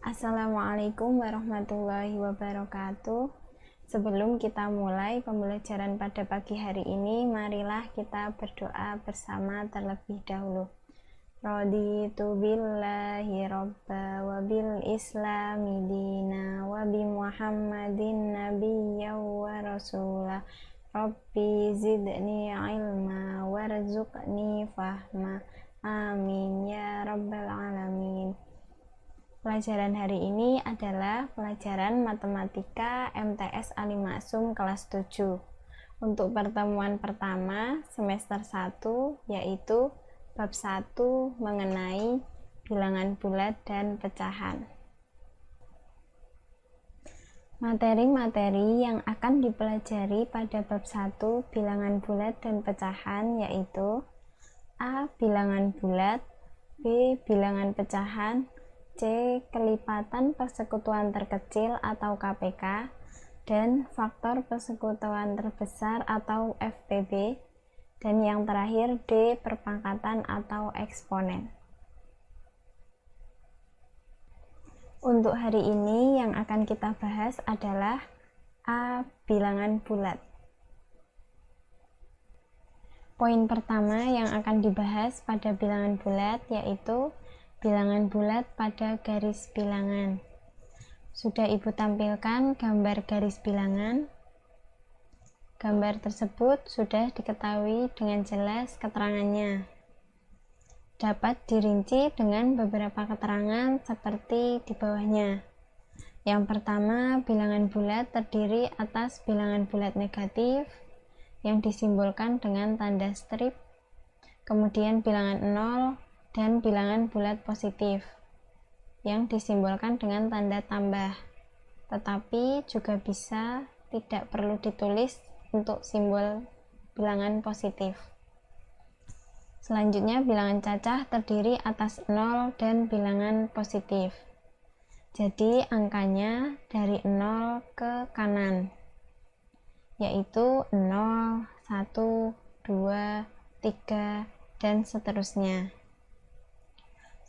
Assalamualaikum warahmatullahi wabarakatuh. Sebelum kita mulai pembelajaran pada pagi hari ini, marilah kita berdoa bersama terlebih dahulu. Raditu billahi robba wa bil islami dina wa bi muhammadin nabiyya wa rasulah. Rabbi zidni ilma warzuqni fahma. Amin ya rabbal alamin. Pelajaran hari ini adalah pelajaran matematika MTS Ali Maksum kelas 7 untuk pertemuan pertama semester 1, yaitu bab 1 mengenai bilangan bulat dan pecahan. Materi-materi yang akan dipelajari pada bab 1 bilangan bulat dan pecahan yaitu A. Bilangan bulat, B. Bilangan pecahan, C. Kelipatan persekutuan terkecil atau KPK, dan faktor persekutuan terbesar atau FPB, dan yang terakhir D. Perpangkatan atau eksponen. Untuk hari ini yang akan kita bahas adalah A. Bilangan bulat. Poin pertama yang akan dibahas pada bilangan bulat yaitu bilangan bulat pada garis bilangan. Sudah Ibu tampilkan gambar garis bilangan. Gambar tersebut sudah diketahui dengan jelas keterangannya. Dapat dirinci dengan beberapa keterangan seperti di bawahnya. Yang pertama, bilangan bulat terdiri atas bilangan bulat negatif yang disimbolkan dengan tanda strip, kemudian bilangan 0, dan bilangan bulat positif yang disimbolkan dengan tanda tambah, tetapi juga bisa tidak perlu ditulis untuk simbol bilangan positif. Selanjutnya, bilangan cacah terdiri atas 0 dan bilangan positif, jadi angkanya dari 0 ke kanan, yaitu 0, 1, 2, 3, dan seterusnya.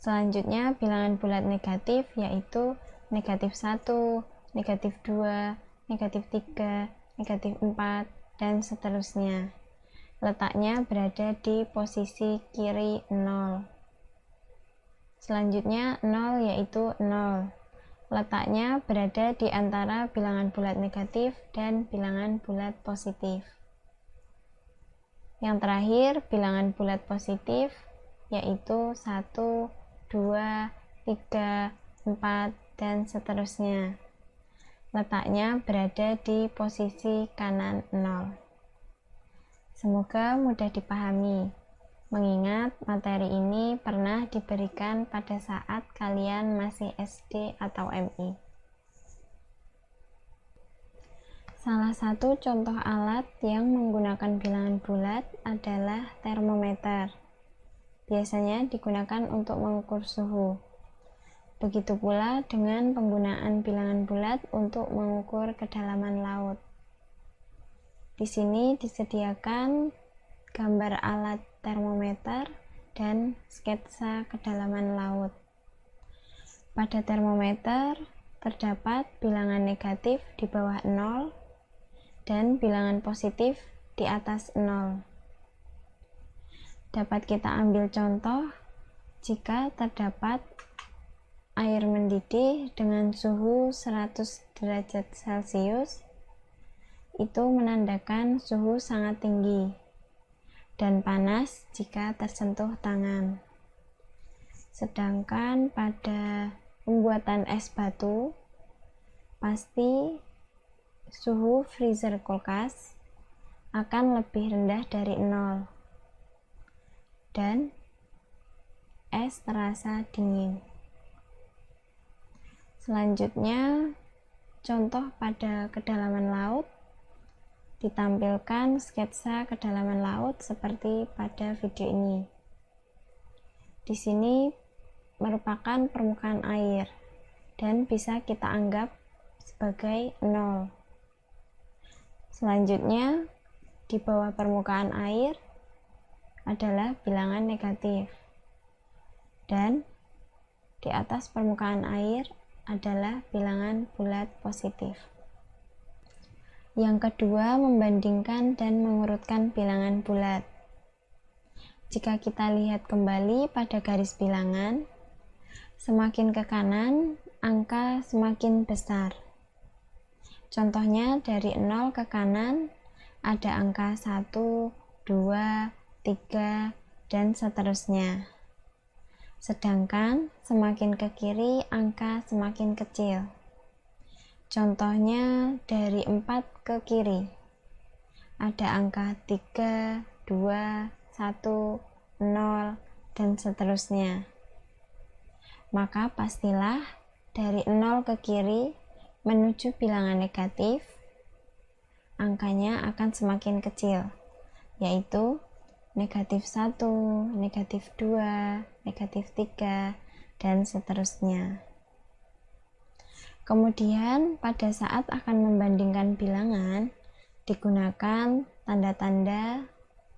Selanjutnya, bilangan bulat negatif yaitu negatif 1, negatif 2, negatif 3, negatif 4, dan seterusnya. Letaknya berada di posisi kiri 0. Selanjutnya, 0 yaitu 0. Letaknya berada di antara bilangan bulat negatif dan bilangan bulat positif. Yang terakhir, bilangan bulat positif yaitu 1, 2, 3, 4, dan seterusnya. Letaknya berada di posisi kanan 0. Semoga mudah dipahami, mengingat materi ini pernah diberikan pada saat kalian masih SD atau MI. Salah satu contoh alat yang menggunakan bilangan bulat adalah termometer. Biasanya digunakan untuk mengukur suhu. Begitu pula dengan penggunaan bilangan bulat untuk mengukur kedalaman laut. Di sini disediakan gambar alat termometer dan sketsa kedalaman laut. Pada termometer terdapat bilangan negatif di bawah 0 dan bilangan positif di atas 0. Dapat kita ambil contoh jika terdapat air mendidih dengan suhu 100 derajat Celcius, itu menandakan suhu sangat tinggi dan panas jika tersentuh tangan. Sedangkan pada pembuatan es batu, pasti suhu freezer kulkas akan lebih rendah dari 0. Dan es terasa dingin. Selanjutnya, contoh pada kedalaman laut, ditampilkan sketsa kedalaman laut seperti pada video ini. Di sini merupakan permukaan air dan bisa kita anggap sebagai 0. Selanjutnya, di bawah permukaan air adalah bilangan negatif, dan di atas permukaan air adalah bilangan bulat positif. Yang kedua, membandingkan dan mengurutkan bilangan bulat. Jika kita lihat kembali pada garis bilangan, semakin ke kanan, angka semakin besar. Contohnya dari 0 ke kanan, ada angka 1, 2, 3, dan seterusnya. Sedangkan semakin ke kiri, angka semakin kecil. Contohnya dari 4 ke kiri, ada angka 3, 2, 1, 0, dan seterusnya. Maka pastilah dari 0 ke kiri menuju bilangan negatif, angkanya akan semakin kecil, yaitu negatif 1, negatif 2, negatif 3, dan seterusnya. Kemudian pada saat akan membandingkan bilangan, digunakan tanda-tanda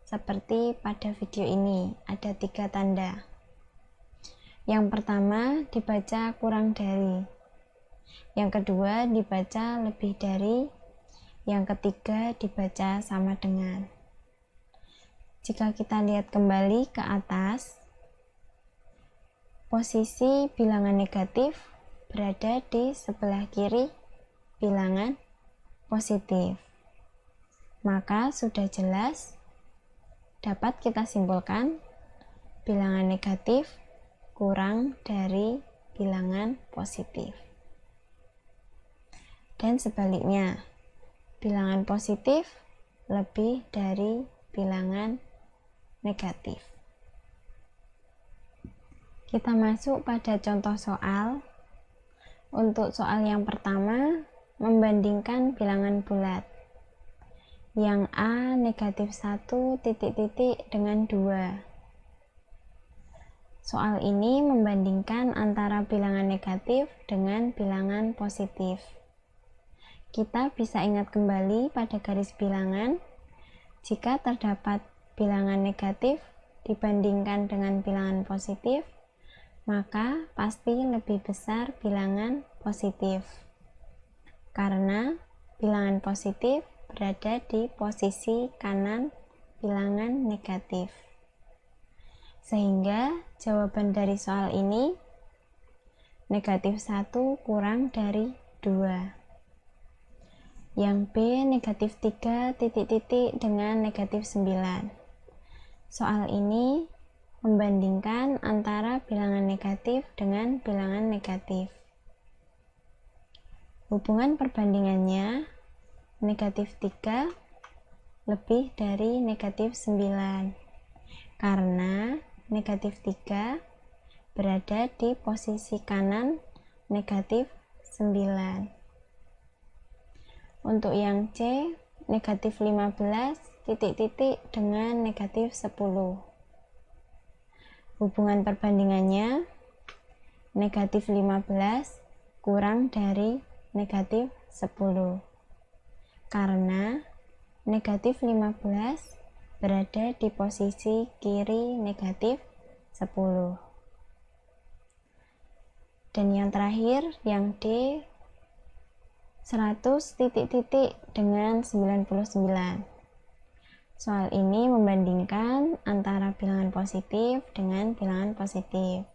seperti pada video ini, ada 3 tanda. Yang pertama dibaca kurang dari, yang kedua dibaca lebih dari, yang ketiga dibaca sama dengan. Jika kita lihat kembali ke atas, posisi bilangan negatif berada di sebelah kiri bilangan positif. Maka sudah jelas dapat kita simpulkan bilangan negatif kurang dari bilangan positif. Dan sebaliknya, bilangan positif lebih dari bilangan negatif. Kita masuk pada contoh soal. Untuk soal yang pertama, membandingkan bilangan bulat. Yang A negatif 1 titik-titik dengan 2. Soal ini membandingkan antara bilangan negatif dengan bilangan positif. Kita bisa ingat kembali pada garis bilangan, jika terdapat bilangan negatif dibandingkan dengan bilangan positif, maka pasti lebih besar bilangan positif. Karena bilangan positif berada di posisi kanan bilangan negatif. Sehingga jawaban dari soal ini negatif 1 kurang dari 2. Yang B negatif 3 titik-titik dengan negatif 9. Soal ini membandingkan antara bilangan negatif dengan bilangan negatif. Hubungan perbandingannya negatif 3 lebih dari negatif 9. Karena negatif 3 berada di posisi kanan negatif 9. Untuk yang C, negatif 15 titik-titik dengan negatif 10. Hubungan perbandingannya negatif 15 kurang dari negatif 10. Karena negatif 15 berada di posisi kiri negatif 10. Dan yang terakhir, yang D, 100 titik-titik dengan 99. Soal ini membandingkan antara bilangan positif dengan bilangan positif.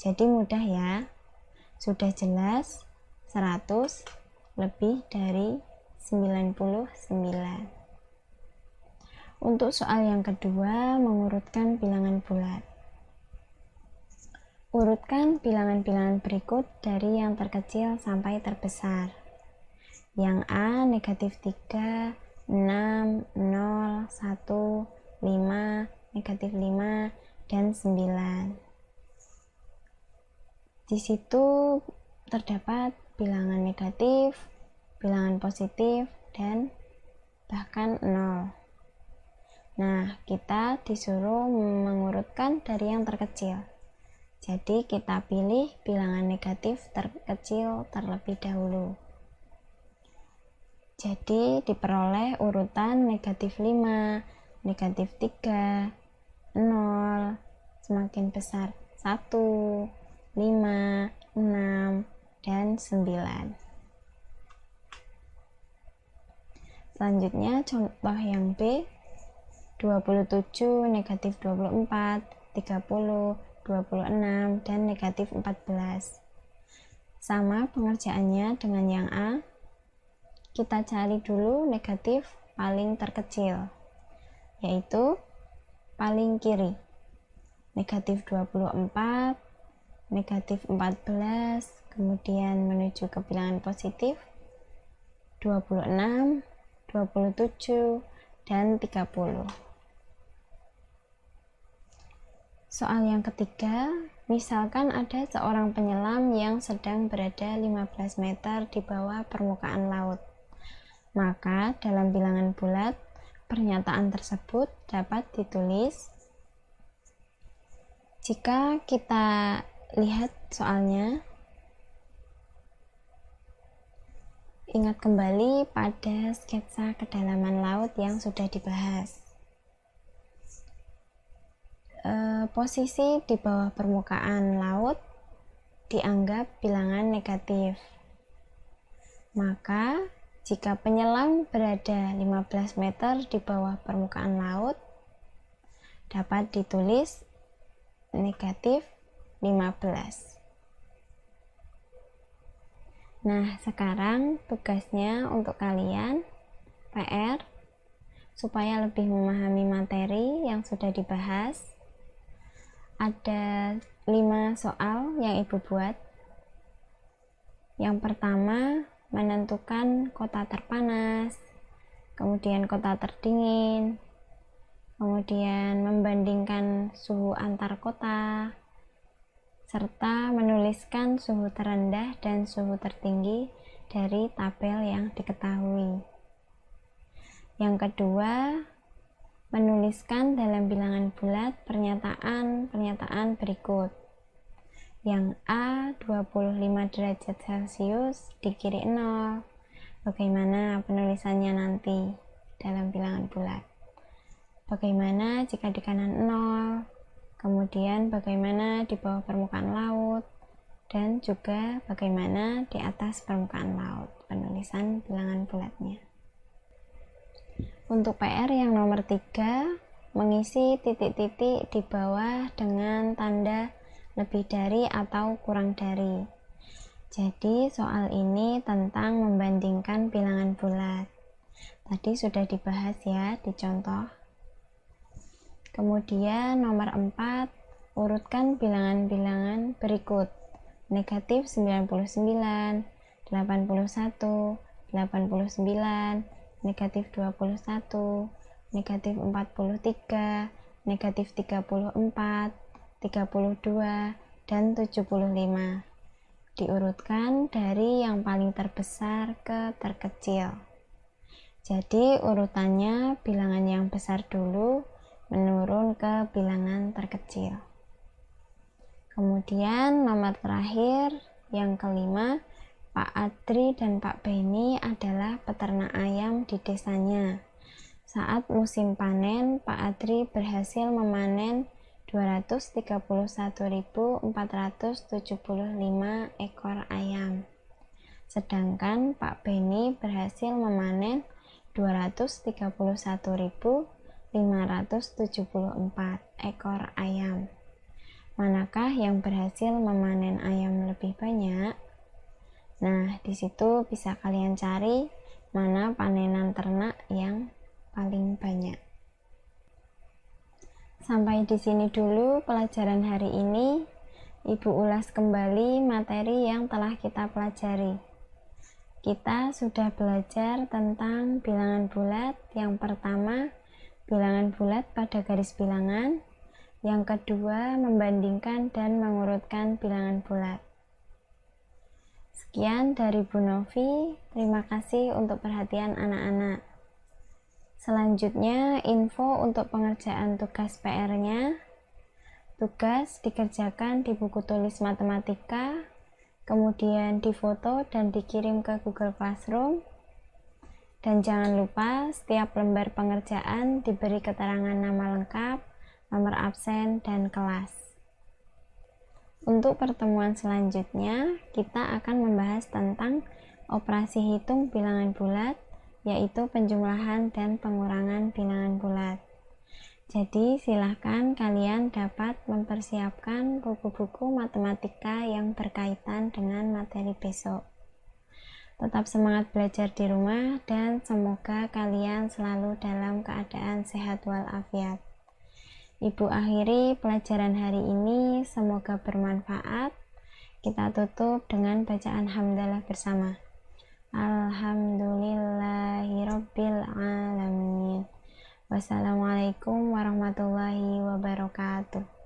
Jadi mudah ya, sudah jelas 100 lebih dari 99. Untuk soal yang kedua, mengurutkan bilangan bulat. Urutkan bilangan-bilangan berikut dari yang terkecil sampai terbesar. Yang A negatif 3, 6, 0, 1, 5, negatif 5, dan 9. Di situ terdapat bilangan negatif, bilangan positif, dan bahkan 0. Nah, kita disuruh mengurutkan dari yang terkecil. Jadi, kita pilih bilangan negatif terkecil terlebih dahulu. Jadi, diperoleh urutan negatif 5, negatif 3, 0, semakin besar 1, 5, 6, dan dengan 9. Selanjutnya contoh yang B, 27, negatif 24, 30, 26, dan negatif 14. Sama pengerjaannya dengan yang A. Kita cari dulu negatif paling terkecil, yaitu paling kiri. Negatif 24, negatif 14, kemudian menuju ke bilangan positif 26, 27, dan 30. Soal yang ketiga, misalkan ada seorang penyelam yang sedang berada 15 meter di bawah permukaan laut. Maka dalam bilangan bulat, pernyataan tersebut dapat ditulis. Jika kita lihat soalnya, ingat kembali pada sketsa kedalaman laut yang sudah dibahas. Posisi di bawah permukaan laut dianggap bilangan negatif. Maka, jika penyelam berada 15 meter di bawah permukaan laut, dapat ditulis negatif 15. Nah, sekarang tugasnya untuk kalian PR supaya lebih memahami materi yang sudah dibahas. Ada 5 soal yang Ibu buat. Yang pertama, menentukan kota terpanas, kemudian kota terdingin, kemudian membandingkan suhu antar kota, serta menuliskan suhu terendah dan suhu tertinggi dari tabel yang diketahui. Yang kedua, menuliskan dalam bilangan bulat pernyataan berikut. Yang A, 25 derajat Celcius di kiri 0. Bagaimana penulisannya nanti dalam bilangan bulat? Bagaimana jika di kanan 0, kemudian bagaimana di bawah permukaan laut, dan juga bagaimana di atas permukaan laut, penulisan bilangan bulatnya. Untuk PR yang nomor 3, mengisi titik-titik di bawah dengan tanda lebih dari atau kurang dari. Jadi soal ini tentang membandingkan bilangan bulat. Tadi sudah dibahas ya di contoh. Kemudian nomor 4, urutkan bilangan-bilangan berikut. Negatif 99, 81, 89, negatif 21, negatif 43, negatif 34, 32, dan 75. Diurutkan dari yang paling terbesar ke terkecil. Jadi urutannya bilangan yang besar dulu, menurun ke bilangan terkecil. Kemudian nomor terakhir yang kelima, Pak Adri dan Pak Beni adalah peternak ayam di desanya. Saat musim panen, Pak Adri berhasil memanen 231.475 ekor ayam. Sedangkan Pak Beni berhasil memanen 231.574 ekor ayam. Manakah yang berhasil memanen ayam lebih banyak? Nah, di situ bisa kalian cari mana panenan ternak yang paling banyak. Sampai di sini dulu pelajaran hari ini. Ibu ulas kembali materi yang telah kita pelajari. Kita sudah belajar tentang bilangan bulat. Yang pertama, bilangan bulat pada garis bilangan. Yang kedua, membandingkan dan mengurutkan bilangan bulat. Sekian dari Bu Novi. Terima kasih untuk perhatian anak-anak. Selanjutnya, info untuk pengerjaan tugas PR-nya. Tugas dikerjakan di buku tulis matematika, kemudian difoto dan dikirim ke Google Classroom. Dan jangan lupa, setiap lembar pengerjaan diberi keterangan nama lengkap, nomor absen, dan kelas. Untuk pertemuan selanjutnya, kita akan membahas tentang operasi hitung bilangan bulat, yaitu penjumlahan dan pengurangan bilangan bulat. Jadi, silahkan kalian dapat mempersiapkan buku-buku matematika yang berkaitan dengan materi besok. Tetap semangat belajar di rumah dan semoga kalian selalu dalam keadaan sehat walafiat. Ibu akhiri pelajaran hari ini, semoga bermanfaat. Kita tutup dengan bacaan hamdalah bersama. Alhamdulillahirabbil alamin. Wassalamualaikum warahmatullahi wabarakatuh.